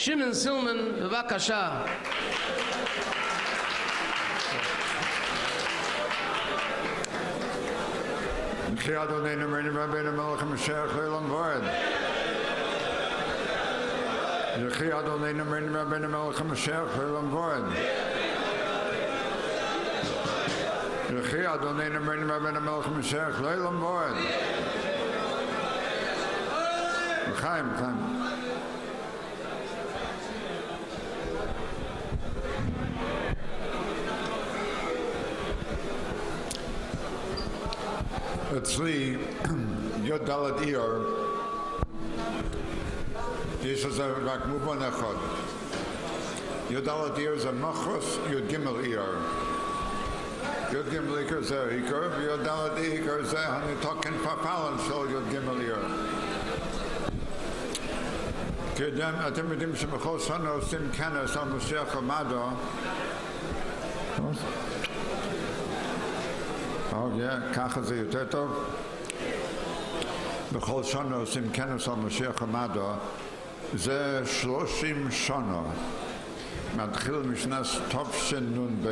שמעון סילמן, בבקשה. Ki Adonai Nemreni Rabbeinu Melech HaMashiach Le'olam V'ed. Ki Adonai Nemreni Rabbeinu Melech HaMashiach Le'olam V'ed. Ki Adonai Nemreni Rabbeinu Melech HaMashiach Le'olam V'ed. Chaim. אצלי, יוד דלת איר, יש לזה רק מובן אחד. יוד דלת איר זה מחוס, יוד גימל איר. יוד גימל איר זה איקר, ויוד דלת איר זה הניתוקן פפלן של יוד גימל איר. כי אתם יודעים שבכל שנה עושים כנס על משיח המדע, ככה זה יותר טוב. בכל שנה עושים כנס על משיח המדע, זה 30 שנה. מתחיל משנת תשנ"ב,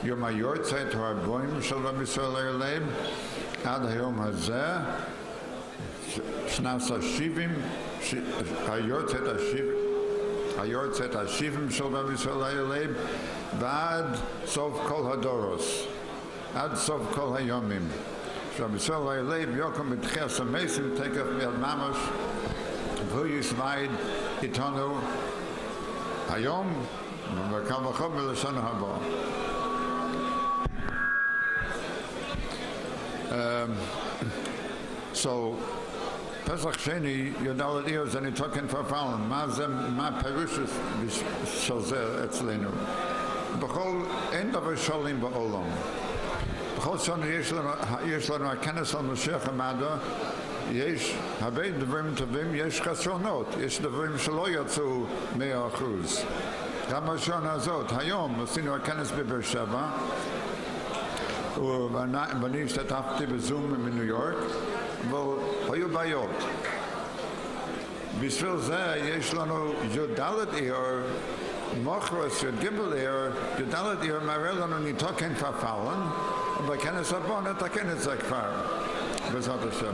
יום היורצייט ה-40 של רבי ישראל הלב, עד היום הזה, שנת ה-70, היורצייט ה-70 של רבי ישראל הלב, ועד סוף כל הדורוס. עד סוף כל היומים. שרבי ישראל הלב יוקם בתחייס המסים תקף מיד ממש, והוא יסמייד איתנו היום, וקל וחומר לשנה הבאה. So, פסח שני, י"ד אייר זה ניתוקן פרפלן. מה הפירוש של זה אצלנו? בכל, אין דבר שולים בעולם. בכל שנה יש לנו הכנס על משיח המדע, יש הרבה דברים טובים, יש חסרונות, יש דברים שלא יצאו 100%. גם בשנה הזאת, היום עשינו הכנס בבאר שבע, ואני השתתפתי בזום מניו יורק, אבל היו בעיות. בשביל זה יש לנו י"ד אייר, מוחרס י"ג אייר, י"ד אייר מראה לנו ניתוקן פפלן, ובכנס הבא נתקן את זה כבר, בעזרת השם.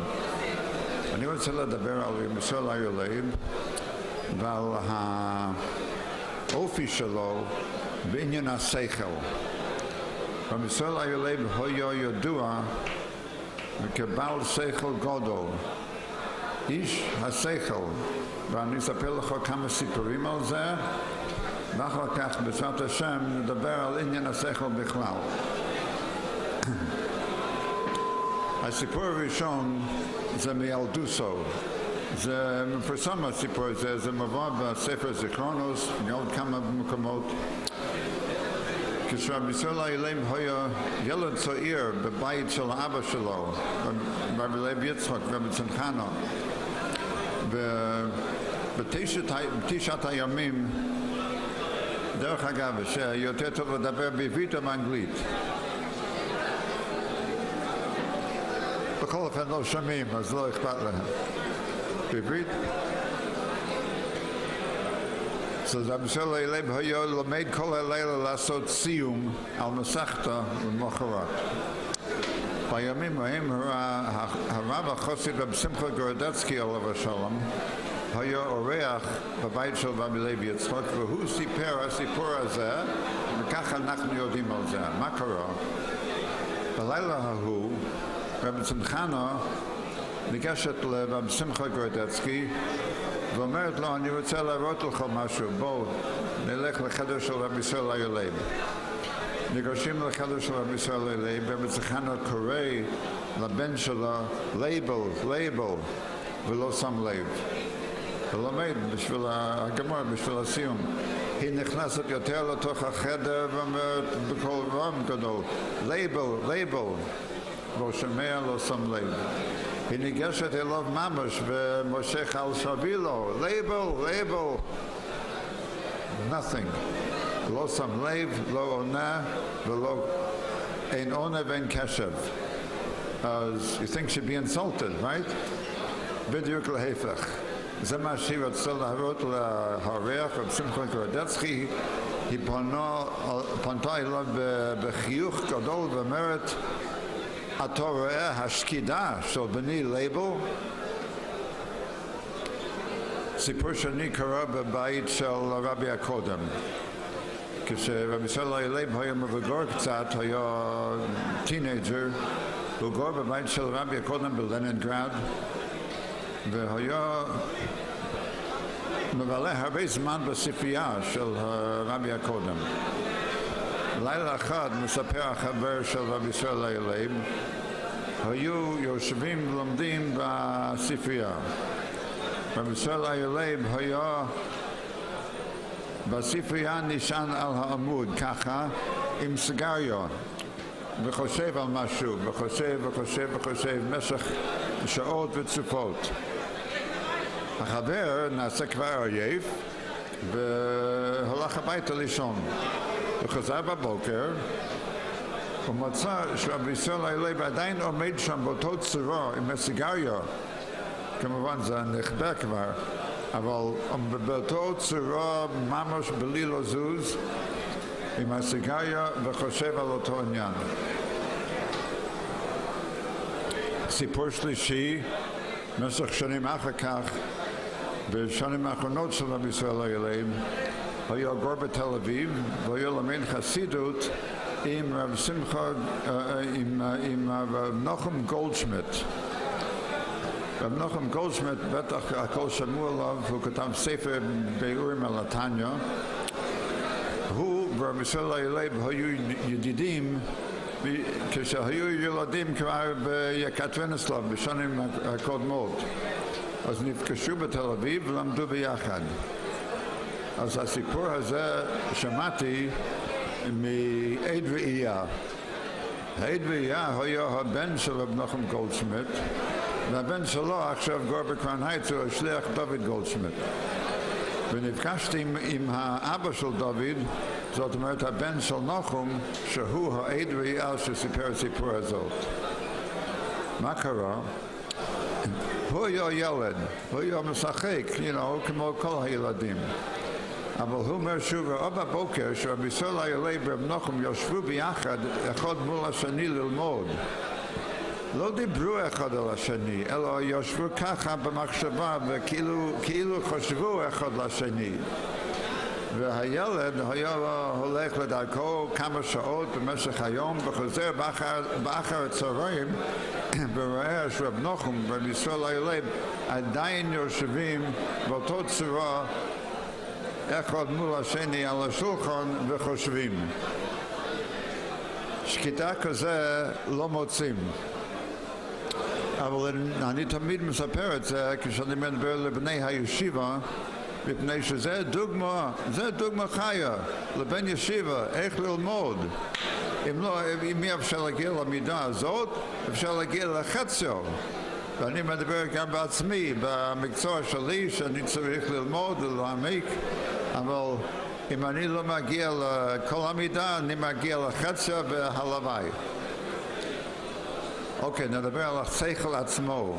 אני רוצה לדבר על רבי ישראל הלב ועל האופי שלו בעניין השכל. רבי ישראל הלב היה ידוע כבעל שכל גדול, איש השכל, ואני אספר לך כמה סיפורים על זה, ואחר כך בעזרת השם נדבר על עניין השכל בכלל. הסיפור הראשון זה מילדוסו. זה מפורסם הסיפור הזה, זה מבוא בספר זיכרונוס, מעוד כמה מקומות. כשרבי ישראל הלב היה ילד צעיר בבית של האבא שלו, רבי לב יצחק ורבי צנחנו. בתשעת הימים, דרך אגב, שיותר טוב לדבר בעברית או באנגלית. בכל אופן לא שומעים, אז לא אכפת להם. בעברית? אז רבי ישראל הלב היה לומד כל הלילה לעשות סיום על מסכתא למחרת. בימים ההם הרב החסיד רבי שמחה גורדצקי עליו השלום היה אורח בבית של רבי לוי יצחק, והוא סיפר הסיפור הזה, וככה אנחנו יודעים על זה. מה קרה? בלילה ההוא רבי צנחנו ניגשת לרבי שמחה גורדצקי ואומרת לו, אני רוצה להראות לך משהו, בוא נלך לחדר של רבי ישראל הלב. ניגשים לחדר של רבי ישראל הלב, רבי צנחנו קורא לבן שלו לייבל, ולא שם לב. ולומד בשביל הגמרא, בשביל הסיום. היא נכנסת יותר לתוך החדר ואומרת בקול רם גדול, לייבל, והוא שומע לא שם לב. היא ניגשת אליו ממש ומושך על שבילו, לייבל, nothing. לא שם לב, לא עונה, ולא, אין עונה ואין קשב. אז you think she'd be insulted, right? בדיוק להפך. זה מה שהיא רוצה להראות להרח, רב שמחון קרדצקי, היא פנתה אליו בחיוך גדול ואומרת, אתה רואה השקידה של בני לייבל? סיפור שאני קרא בבית של הרבי הקודם. כשרבי סלמן לייב היה מבוגר קצת, היה טינג'ר, הוא גר בבית של רבי הקודם בלנינגרד, והיה מבלה הרבה זמן בספרייה של הרבי הקודם. לילה אחד מספר החבר של רבי סלמן לייב, היו יושבים ולומדים בספרייה. רבי סלמן לייב היה בספרייה נשען על העמוד ככה עם סיגריה וחושב על משהו וחושב במשך שעות וצופות. החבר נעשה כבר עייף והלך הביתה לישון. הוא חזר בבוקר ומצא שרבי סלמן לייב עדיין עומד שם באותו צורה עם הסיגריה. כמובן זה נכבה כבר, אבל באותו צורה ממש בלי לזוז עם הסיגריה וחושב על אותו עניין. סיפור שלישי, במשך שנים אחר כך, בשנים האחרונות של רבי סלמן לייב, היה גר בתל אביב והיה למד חסידות עם רב שמחה, עם רב נחום גולדשמיט. רב נחום גולדשמיט, בטח הכל שמעו עליו, הוא כתב ספר ביאורים על התניא. הוא ורבי סלמן לייב היו ידידים כשהיו ילדים כבר ביקטרינסלב בשנים הקודמות. אז נפגשו בתל אביב ולמדו ביחד. אז הסיפור הזה שמעתי מעד ראייה. העד ראייה היה הבן של רב נחום גולדשמיט, והבן שלו עכשיו גר בקרן הייץ, הוא השליח דוד גולדשמיט. ונפגשתי עם האבא של דוד, זאת אומרת הבן של נחום, שהוא העד ראייה שסיפר הסיפור הזאת. מה קרה? הוא היה ילד, הוא היה משחק, כמו כל הילדים. אבל הוא אומר שהוא ראה בבוקר שרבי סלמן לייב ורב נחום ישבו ביחד אחד מול השני ללמוד. לא דיברו אחד על השני, אלא ישבו ככה במחשבה וכאילו חשבו אחד לשני. והילד היה הולך לדרכו כמה שעות במשך היום וחוזר באחר הצהריים ורואה שרב נחום ורבי סלמן לייב עדיין יושבים באותו צורה אחד מול השני על השולחן וחושבים. שקיטה כזה לא מוצאים. אבל אני תמיד מספר את זה כשאני מדבר לבני הישיבה, מפני שזה דוגמה חיה לבן ישיבה, איך ללמוד. אם אי אפשר להגיע למידה הזאת, אפשר להגיע לחציו. ואני מדבר גם בעצמי, במקצוע שלי, שאני צריך ללמוד ולהעמיק, אבל אם אני לא מגיע לכל המידה, אני מגיע לחציו והלוואי. אוקיי, נדבר על השכל עצמו.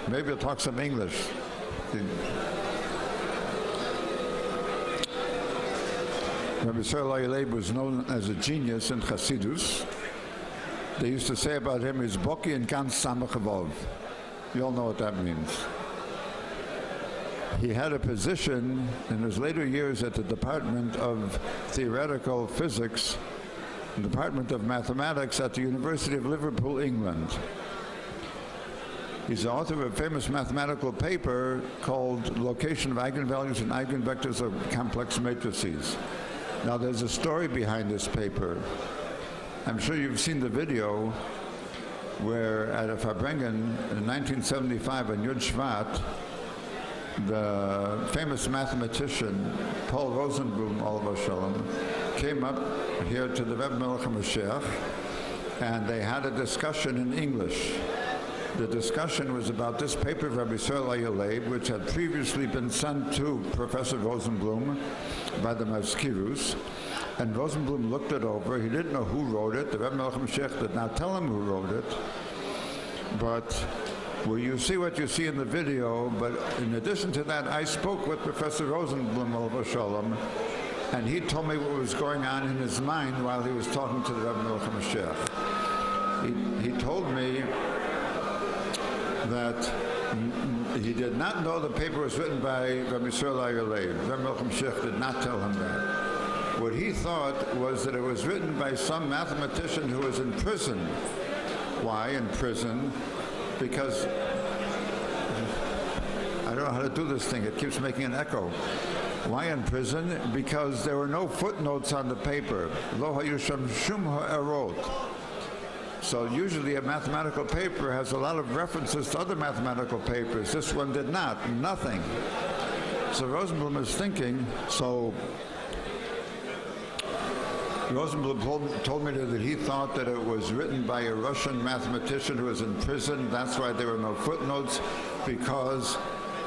Maybe I'll talk some English. Rabbi Silman Leyb was known as a genius in Chassidus. They used to say about him, he's Boki and Ganz Samachavov. You all know what that means. He had a position in his later years at the Department of Theoretical Physics, the Department of Mathematics at the University of Liverpool, England. He's the author of a famous mathematical paper called Location of Eigenvalues and Eigenvectors of Complex Matrices. Now there's a story behind this paper. I'm sure you've seen the video where at a Farbrengen in 1975 in Yud Shvat, the famous mathematician Paul Rosenblum, Olav Shalom, came up here to the Rebbe Melech HaMashiach, and they had a discussion in English. The discussion was about this paper of Rabbi Silman Leyb, which had previously been sent to Professor Rosenblum by the Maskirus, and Rosenblum looked it over. He didn't know who wrote it. The Rebbe Melech HaMashiach did not tell him who wrote it, but Well, you see what you see in the video, but in addition to that, I spoke with Professor Rosenblum of Shalom, and he told me what was going on in his mind while he was talking to the Rebbe Melchem Mashiach. He told me that he did not know the paper was written by Rabbi Silman. Rebbe Melchem Mashiach did not tell him that. What he thought was that it was written by some mathematician who was in prison. Why in prison? Because I don't know how to do this thing. It keeps making an echo. Why in prison? Because there were no footnotes on the paper. Lo hayu sham shum ha'erot. So usually a mathematical paper has a lot of references to other mathematical papers. This one did not. Nothing. So Rosenblum is thinking, Rosenblum told me that he thought that it was written by a Russian mathematician who was in prison. That's why there were no footnotes, because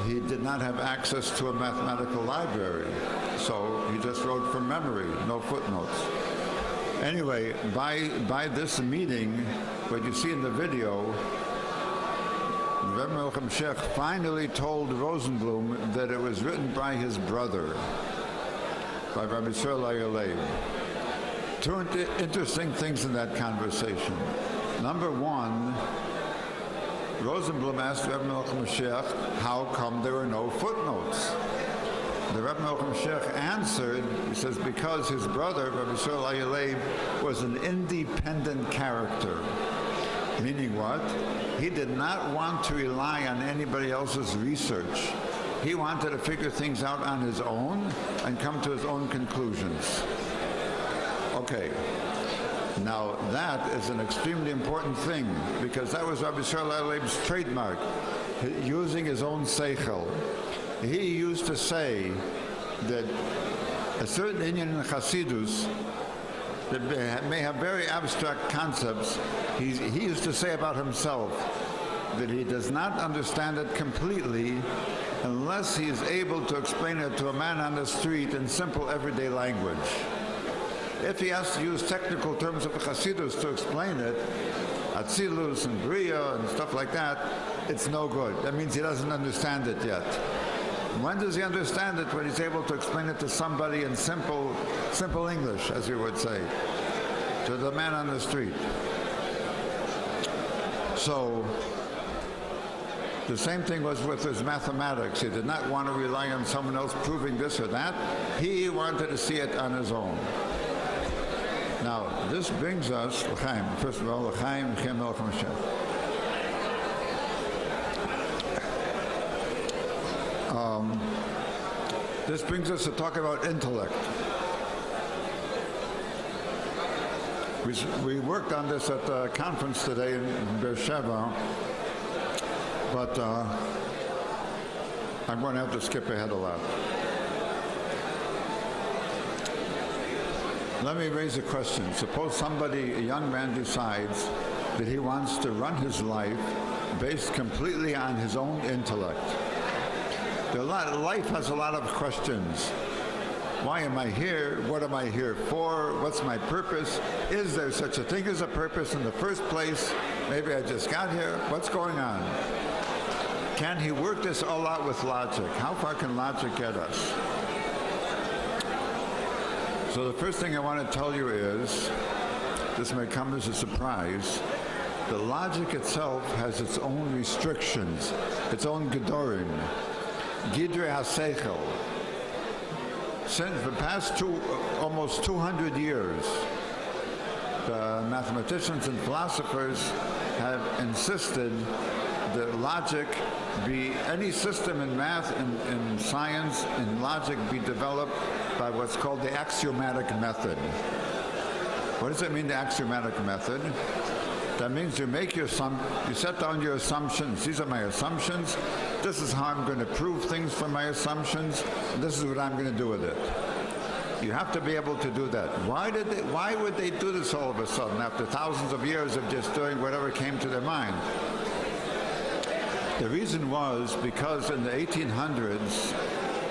he did not have access to a mathematical library. So he just wrote from memory, no footnotes. Anyway, by this meeting, what you see in the video, Rebbe Melchem Mashiach finally told Rosenblum that it was written by his brother, by Rabbi Silman. Two interesting things in that conversation. Number one, Rosenblum asked Rebbe Melchem Mashiach, how come there were no footnotes? The Rebbe Melchem Mashiach answered, he says, because his brother, Rabbi Silman, was an independent character. Meaning what? He did not want to rely on anybody else's research. He wanted to figure things out on his own and come to his own conclusions. Okay, now that is an extremely important thing, because that was Rabbi Silman's trademark, using his own seichel. He used to say that a certain Indian in Hasidus that may have very abstract concepts, he used to say about himself that he does not understand it completely unless he is able to explain it to a man on the street in simple everyday language. If he has to use technical terms of the Hasidus to explain it, Atzilus and Bria and stuff like that, it's no good. That means he doesn't understand it yet. When does he understand it? When he's able to explain it to somebody in simple English, as you would say, to the man on the street. So, the same thing was with his mathematics. He did not want to rely on someone else proving this or that. He wanted to see it on his own. Now, this brings us, l'chaim, first of all, l'chaim, l'chaim Melchem Mashiach. This brings us to talk about intellect. We worked on this at the conference today in Beersheba, but I'm going to have to skip ahead a lot. Let me raise a question. Suppose a young man decides that he wants to run his life based completely on his own intellect. Life has a lot of questions. Why am I here? What am I here for? What's my purpose? Is there such a thing as a purpose in the first place? Maybe I just got here. What's going on? Can he work this all out with logic? How far can logic get us? So the first thing I want to tell you is, this may come as a surprise, the logic itself has its own restrictions, its own gedorim, gidrei haseichel. Since the past almost 200 years, the mathematicians and philosophers have insisted that logic be, any system in math, in science, in logic be developed by what's called the axiomatic method. What does it mean, the axiomatic method? That means you set down your assumptions. These are my assumptions. This is how I'm going to prove things from my assumptions. And this is what I'm going to do with it. You have to be able to do that. Why would they do this all of a sudden after thousands of years of just doing whatever came to their mind? The reason was because in the 1800s,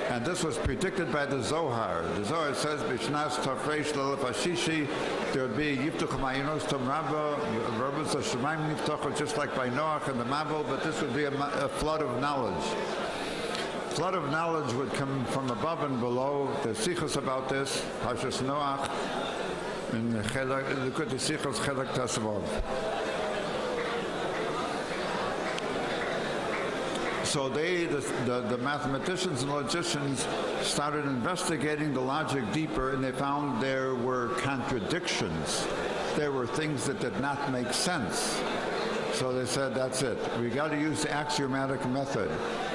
And this was predicted by the Zohar. The Zohar says, Bishnas Tafresh Lelef Ashishi, there would be Yiftuch Mayinos Tom Rabba, Rabbos Hashemayim Yiftuch, just like by Noach and the Mabel, but this would be a flood of knowledge. Flood of knowledge would come from above and below. There's sichos about this, Parshas Noach, in the Likutei Sichos Chelek Tasvav. So the mathematicians and logicians started investigating the logic deeper, and they found there were contradictions. There were things that did not make sense. So they said, that's it. We got to use the axiomatic method.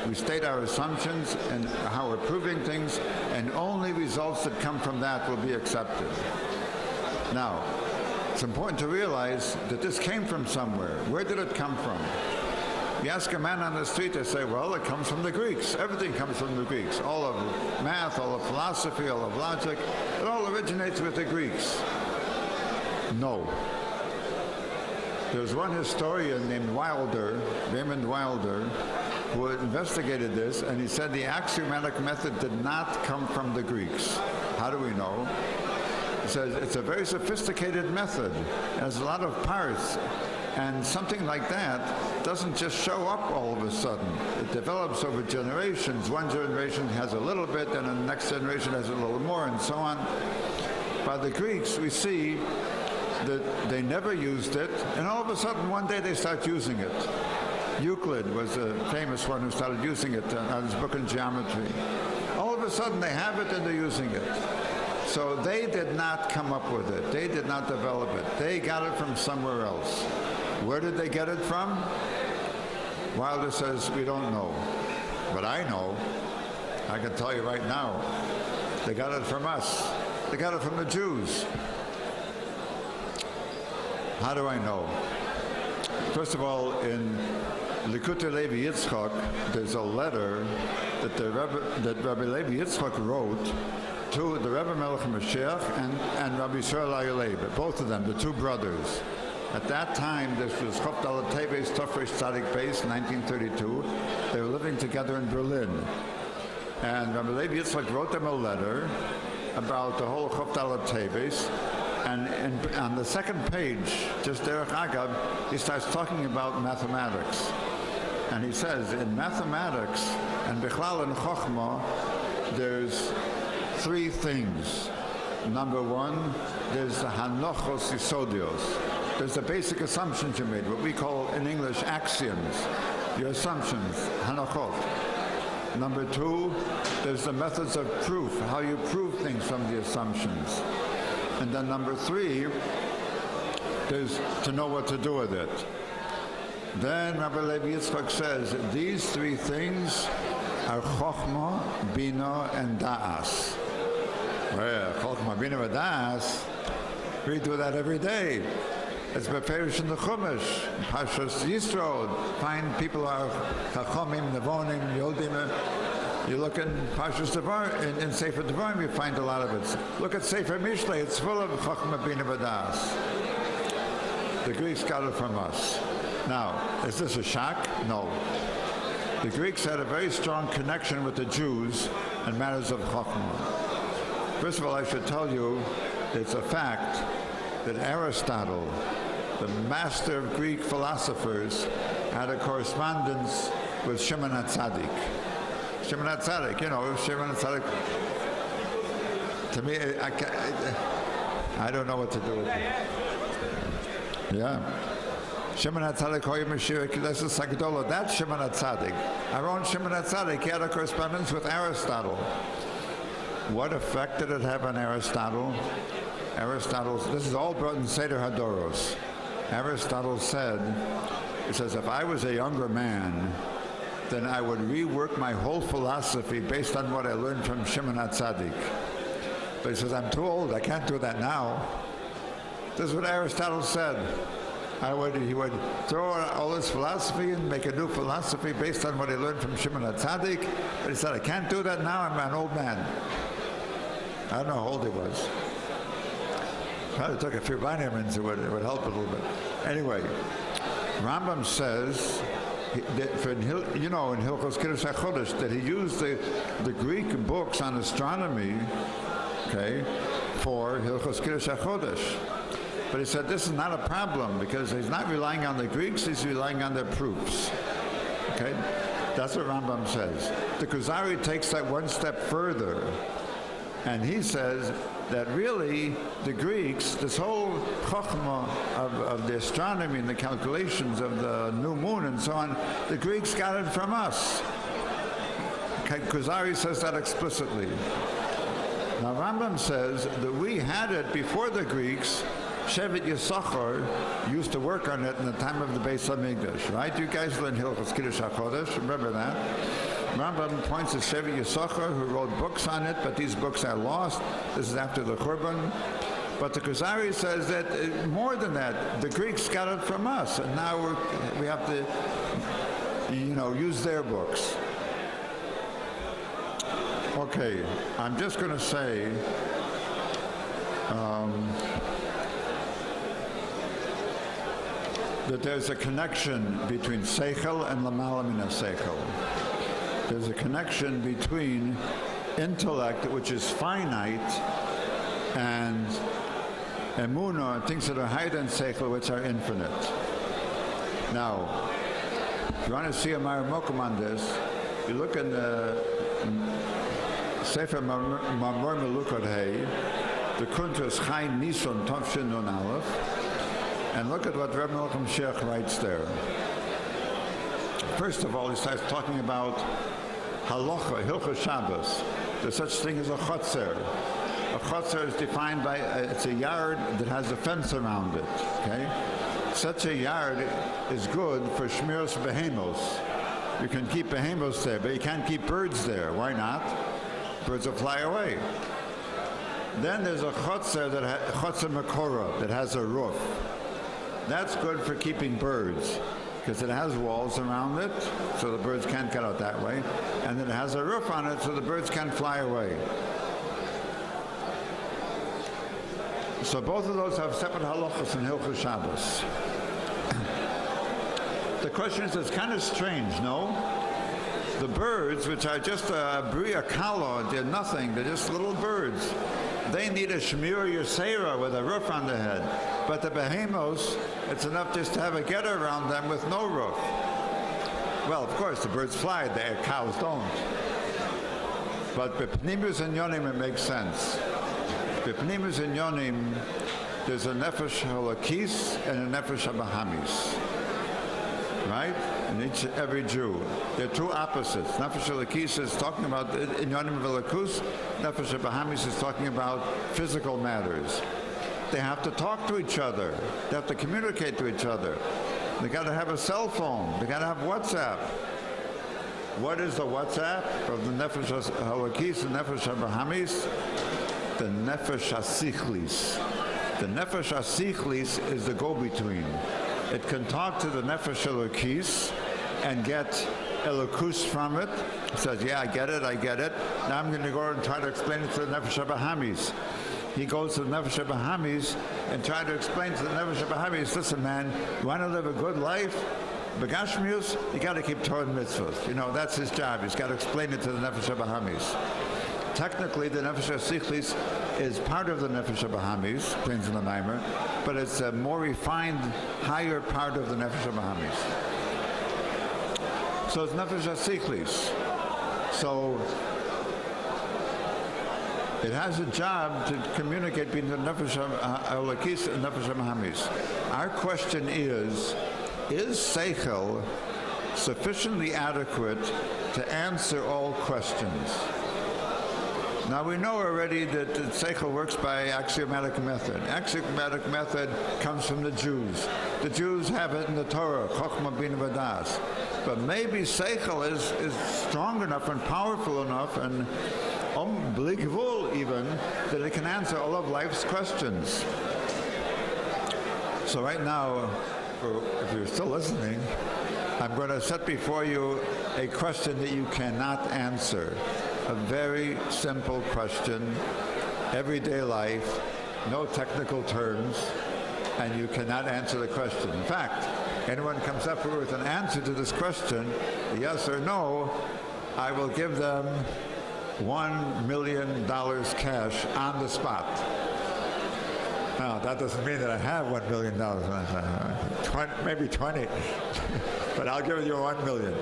We state our assumptions and how we're proving things, and only results that come from that will be accepted. Now, it's important to realize that this came from somewhere. Where did it come from? You ask a man on the street, they say, well, it comes from the Greeks. Everything comes from the Greeks. All of math, all of philosophy, all of logic, it all originates with the Greeks. No. There's one historian named Wilder, Raymond Wilder, who investigated this, and he said the axiomatic method did not come from the Greeks. How do we know? He says it's a very sophisticated method. It has a lot of parts. And something like that doesn't just show up all of a sudden. It develops over generations. One generation has a little bit, and the next generation has a little more, and so on. By the Greeks, we see that they never used it, and all of a sudden, one day they start using it. Euclid was a famous one who started using it on his book in geometry. All of a sudden, they have it and they're using it. So they did not come up with it. They did not develop it. They got it from somewhere else. Where did they get it from? Wilder says, we don't know. But I know. I can tell you right now. They got it from us. They got it from the Jews. How do I know? First of all, in Likutei Levi Yitzchak, there's a letter that Rabbi Levi Yitzchak wrote to the Rebbe Melech Mashiach and Rabbi Silman, both of them, the two brothers. At that time, this was Chabad Teves Tafresh Tzadik Beis, 1932. They were living together in Berlin. And Rabbi Levi Yitzchak wrote them a letter about the whole Chabad Teves. And on the second page, just Derech Agav, he starts talking about mathematics. And he says, in mathematics, and Bichlal and Chochmah, there's three things. Number one, there's the Hanochos Yisodios. There's the basic assumptions you made, what we call in English axioms, your assumptions, Hanochot. Number two, there's the methods of proof, how you prove things from the assumptions. And then number three, there's to know what to do with it. Then Rabbi Levi Yitzchak says, these three things are Chochmah, Bina, and Da'as. Well, Chochmah, Bina, and Da'as, we do that every day. It's beferish in the Chumash, Pashas Yisro. Find people are Chachomim, Nevonim, Yodim. You look in Pashas Devarim, in Sefer Devarim, you find a lot of it. Look at Sefer Mishlei, it's full of Chochmah, Bina, V'das. The Greeks got it from us. Now, is this a shock? No. The Greeks had a very strong connection with the Jews in matters of Chochmah. First of all, I should tell you, it's a fact that Aristotle, the master of Greek philosophers, had a correspondence with Shimon HaTzadik. Shimon HaTzadik, you know, Shimon HaTzadik. To me, I don't know what to do with it. Yeah. Shimon HaTzadik, Hoy Mashiach, Knesset Sagdola, that's Shimon HaTzadik. Our own Shimon HaTzadik, he had a correspondence with Aristotle. What effect did it have on Aristotle? This is all brought in Seder Hadoros. Aristotle said, he says, if I was a younger man, then I would rework my whole philosophy based on what I learned from Shimon HaTzadik. But he says, I'm too old, I can't do that now. This is what Aristotle said. He would throw out all his philosophy and make a new philosophy based on what he learned from Shimon HaTzadik. But he said, I can't do that now, I'm an old man. I don't know how old he was. Probably took a few vitamins, it would help a little bit. Anyway, Rambam says in Hilchos Kiddush HaChodesh, that he used the Greek books on astronomy, okay, for Hilchos Kiddush HaChodesh. But he said this is not a problem because he's not relying on the Greeks, he's relying on their proofs. Okay? That's what Rambam says. The Kuzari takes that one step further, and he says that really the Greeks, this whole chokhmah of the astronomy and the calculations of the new moon and so on, the Greeks got it from us. Okay? Kuzari says that explicitly. Now Rambam says that we had it before the Greeks. Shevet Yisachar used to work on it in the time of the Beis HaMikdash, right? You guys learned Hilchos Kiddush HaChodesh, remember that? Rambam points to Shevet Yisachar, who wrote books on it, but these books are lost. This is after the Churban. But the Kuzari says that more than that, the Greeks got it from us, and now we have to, use their books. Okay, I'm just going to say, that there's a connection between Seichel and Lamala Min HaSeichel. There's a connection between intellect, which is finite, and Emunah, things that are higher than Seichel, which are infinite. Now, if you want to see a Maramokum on this, you look in the Sefer Mamor Melukot Hei, the Kuntres Chai Nison Tovshin Nun Aleph, and look at what Reb Melchem Sheikh writes there. First of all, he starts talking about halacha, Hilchos Shabbos. There's such thing as a chotzer. A chotzer is defined by, it's a yard that has a fence around it, okay? Such a yard is good for shmiros behemos. You can keep behemos there, but you can't keep birds there. Why not? Birds will fly away. Then there's a chotzer, chotzer makora, that has a roof. That's good for keeping birds because it has walls around it, so the birds can't get out that way. And then it has a roof on it, so the birds can't fly away. So both of those have separate halachos in Hilchos Shabbos. The question is, it's kind of strange, no? The birds, which are just a bria kala, they're nothing, they're just little birds. They need a shmir yosera with a roof on the head. But the behemos, it's enough just to have a get around them with no roof. Well, of course, the birds fly, the cows don't. But b'pnimus and yonim, it makes sense. B'pnimus and yonim, there's a nefesh halakis and a nefesh habahamis. Right? In every Jew. They're two opposites. Nefesh halakis is talking about inyonim v'lakus. Nefesh habahamis is talking about physical matters. They have to talk to each other. They have to communicate to each other. They got to have a cell phone. They got to have WhatsApp. What is the WhatsApp of the Nefesh Halakis and Nefesh Abrahamis? The Nefesh Asichlis. The Nefesh Asichlis is the go-between. It can talk to the Nefesh Halakis and get Elokus from it. It says, yeah, I get it. Now I'm going to go and try to explain it to the Nefesh Abrahamis. He goes to the Nefesh Bahamis and tries to explain to the Nefesh Bahamis, listen, man, you want to live a good life? Begashmius, you got to keep Torah and mitzvahs. That's his job. He's got to explain it to the Nefesh Bahamis. Technically, the Nefesh Sichlis is part of the Nefesh Bahamis, explains in the Maimer, but it's a more refined, higher part of the Nefesh Bahamis. So it's Nefesh Sichlis. So it has a job to communicate between the Nefesh HaLakis and Nefesh HaMahamis. Our question is Seichel sufficiently adequate to answer all questions? Now we know already that Seichel works by Axiomatic Method. Axiomatic Method comes from the Jews. The Jews have it in the Torah, Chochmah Bina V'das. But maybe Seichel is strong enough and powerful enough and Bligvul even, that it can answer all of life's questions. So right now, if you're still listening, I'm going to set before you a question that you cannot answer. A very simple question, everyday life, no technical terms, and you cannot answer the question. In fact, anyone comes up with an answer to this question, yes or no, I will give them $1 million cash on the spot. Now, that doesn't mean that I have $1 million. 20, maybe 20, but I'll give you $1 million.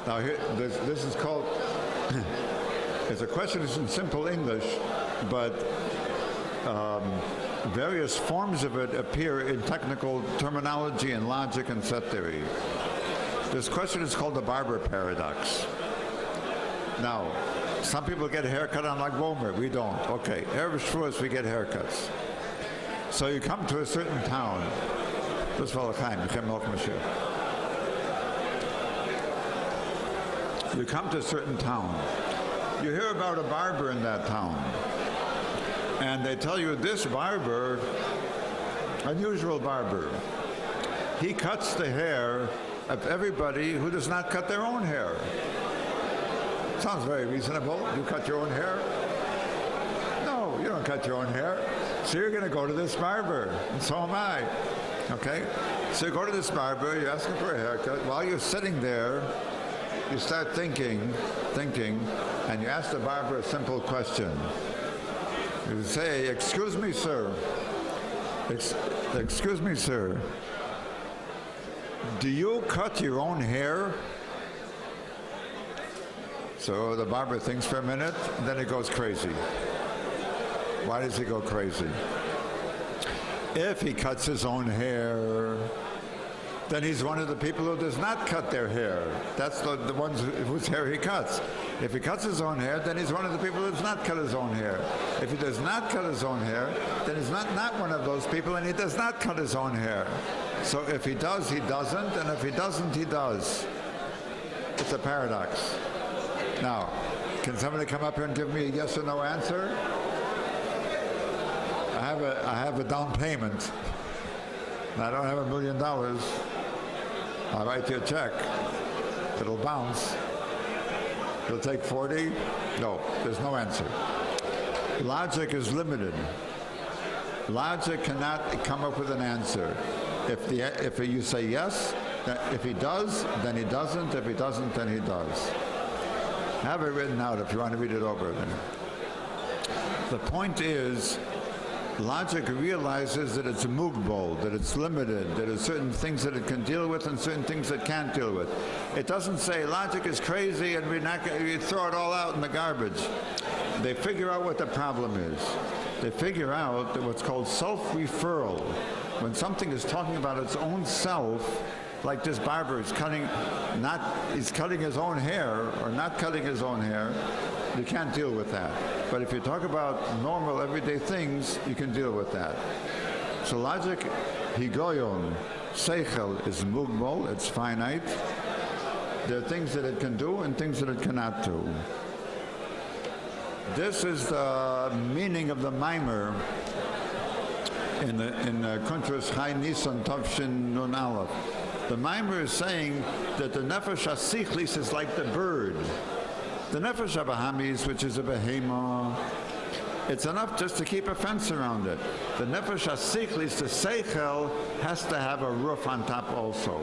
Now, here, this is called, it's a question that's in simple English, but various forms of it appear in technical terminology and logic and set theory. This question is called the Barber Paradox. Now, some people get a haircut on like Womer. We don't. Okay. Erev Shavuos, we get haircuts. So you come to a certain town. You come to a certain town. You hear about a barber in that town. And they tell you this barber, unusual barber, he cuts the hair of everybody who does not cut their own hair. Sounds very reasonable. You cut your own hair? No, you don't cut your own hair. So you're going to go to this barber, and so am I. Okay? So you go to this barber, you're asking for a haircut. While you're sitting there, you start thinking, and you ask the barber a simple question. You say, excuse me, sir. Excuse me, sir. Do you cut your own hair? So the barber thinks for a minute, and then he goes crazy. Why does he go crazy? If he cuts his own hair, then he's one of the people who does not cut their hair. That's the ones whose hair he cuts. If he cuts his own hair, then he's one of the people who does not cut his own hair. If he does not cut his own hair, then he's not one of those people, and he does not cut his own hair. So if he does, he doesn't, and if he doesn't, he does. It's a paradox. Now, can somebody come up here and give me a yes or no answer? I have a down payment. I don't have $1 million. I'll write you a check. It'll bounce. It'll take 40. No, there's no answer. Logic is limited. Logic cannot come up with an answer. If you say yes, if he does, then he doesn't. If he doesn't, then he does. Have it written out if you want to read it over again. The point is, logic realizes that it's movable, that it's limited, that there's certain things that it can deal with and certain things it can't deal with. It doesn't say logic is crazy and we throw it all out in the garbage. They figure out what the problem is. They figure out that what's called self-referral. When something is talking about its own self, like this barber is cutting his own hair or not cutting his own hair, you can't deal with that. But if you talk about normal everyday things, you can deal with that. So logic, higoyon, seichel is mugbal, it's finite. There are things that it can do and things that it cannot do. This is the meaning of the mimer in Kuntras Chai Nisan Tavshin Nun Aleph. The mimer is saying that the nefesh hasichlis is like the bird. The nefesh abahamis, which is a behemoth, it's enough just to keep a fence around it. The nefesh hasichlis, the seichel, has to have a roof on top also,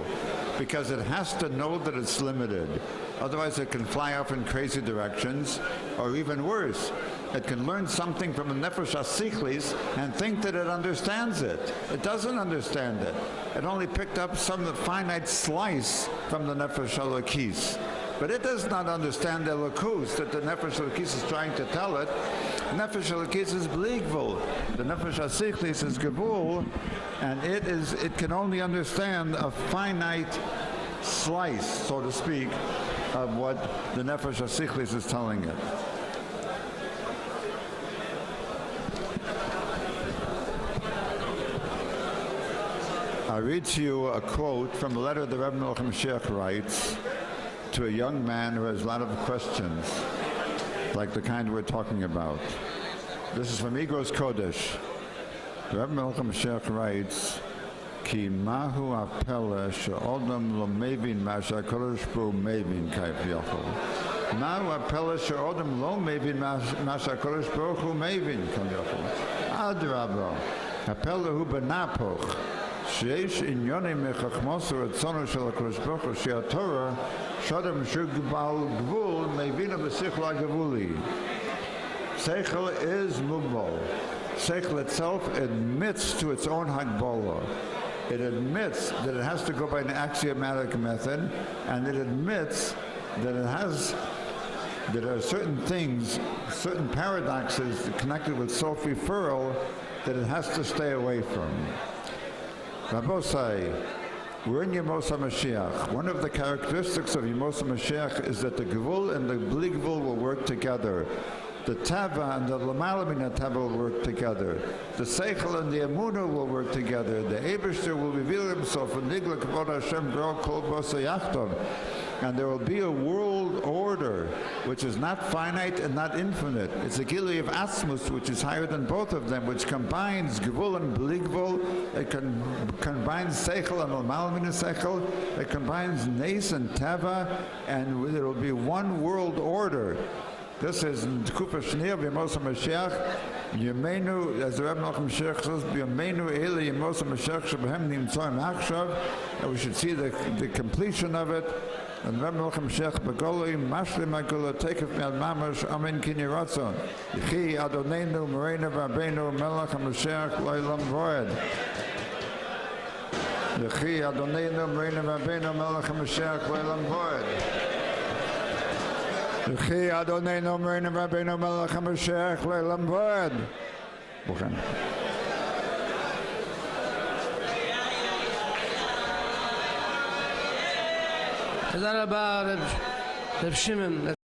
because it has to know that it's limited. Otherwise it can fly off in crazy directions, or even worse, it can learn something from the nefesh hasichlis and think that it understands it. It doesn't understand it. It only picked up some finite slice from the nefesh halakis. But it does not understand the lakus that the nefesh halakis is trying to tell it. Nefesh halakis is bligvul. The nefesh hasichlis is gevul, and it can only understand a finite slice, so to speak, of what the nefesh hasichlis is telling it. I read to you a quote from a letter the Rebbe Melchem Mashiach writes to a young man who has a lot of questions, like the kind we're talking about. This is from Igros Kodesh. The Rebbe Melchem Mashiach writes, Ki mahu apele she'odam lo mevin ma she'HaKadosh Baruch Hu mevin kayv'yochel. Mahu apele she'odam lo mevin ma she'HaKadosh Baruch Hu mevin kayv'yochel. Adrabah, apele hu benapoch. שיש עניונים מחכמוס ורצונו של הקדוש ברוך הוא שהתורה שאדם שבעל גבול מבינה בשכל הגבולי. Seichel is mugmal. Seichel itself admits to its own Hagbola. It admits that it has to go by an axiomatic method, and it admits that there are certain things, certain paradoxes connected with self-referral that it has to stay away from. Rabbosai, we're in Yemos HaMashiach. One of the characteristics of Yemos HaMashiach is that the Gevul and the Bli Gevul will work together. The Tava and the Lamala Min Tava will work together. The Seichel and the Emunah will work together. The Eibishter will reveal himself in Nigla Kavod Hashem Gro Kol Bosa Yachtom. And there will be a world order which is not finite and not infinite. It's a Gili of Asmus, which is higher than both of them, which combines Gevul and Bli Gevul. It combines Seichel and Lamala Min Seichel. It combines Nes and Tava, and there will be one world order. This is in Tkufa Shneir B'Yemos HaMashiach. Yemenu, as the Rebbe Nachum Sheikh says, Yemenu Eli Yemos HaMashiach Shebehem Nimtzoim Achshav. And we should see the completion of it. And Rebbe Nachum Sheikh Begoloi Mashlim HaGola Tekef Me'ad Mamash Amen Kini Ratzon. Yechi Adonenu Mereinu V'Abeinu Melech HaMashiach Lo'elam Voed. Yechi Adonenu Mereinu V'Abeinu Melech HaMashiach Lo'elam Voed. Yechi Adonenu Mereinu V'Abeinu Melech HaMashiach Lo'elam Voed. Buchen. תודה רבה, רב שמעון.